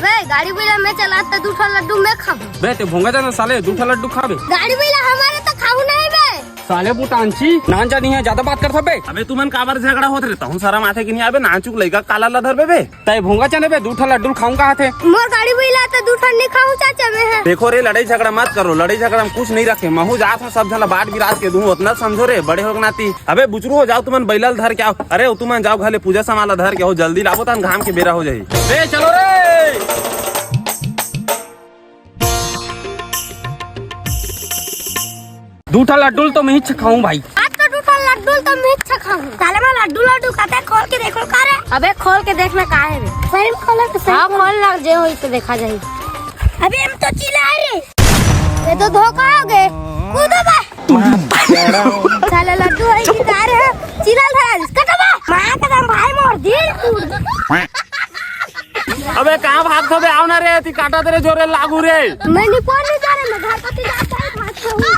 अबे गाड़ी बिला मैं चलाता दूठा लड्डू मैं खाबे। बे ते भोंगा जाना साले दूठा लड्डू खाबे। गाड़ी बिला हमारे तो खाऊ नहीं बे। साले बुटांची नान जानी है ज्यादा बात कर सबे। अबे तुमन काबर झगड़ा होत रहता हूँ सारा माथे की नहीं आबे नाचुक लइका काला लधर बे तय भोंगा चने बे दूठा लड्डू खाऊं कहाँ थे। मोर गाड़ी बिला तो दूठा नहीं खाऊ चाचा में है। देखो रे लड़ाई झगड़ा मत करो, लड़ाई झगड़ा में कुछ नहीं रखे। महू जात में सब झला बाट गिरात के दूं उतना समझो रे बड़े हो नाती। अबे बुचरू हो जाओ तुमन बैलल धर के आओ। अरे तुमन जाओ घले पूजा समाला धर के हो जल्दी लाबो तन घाम के बेरा हो जाई। रे चलो रे दूठा लड्डू तो मैं ही खाऊं भाई। आज तो दूठा लड्डू तो मैं ही खाऊं। साले में लड्डू लड्डू खाता है, खोल के देखो का रे। अबे खोल के देखना का है रे। सही खोल के सही खोल लग जे होई तो देखा जाई। अबे हम तो चिल्ला रे। ये तो धोखा हो गए। कूदो बे। साले लड्डू है कि कार है। चिल्ला धरा इसका बा। मां का भाई मोर दिल। अबे कहां भागतो बे आओ ना रे ती काटा तेरे जोरे लागू रे। मैं नहीं जा रहा मैं घर पे जाता हूं।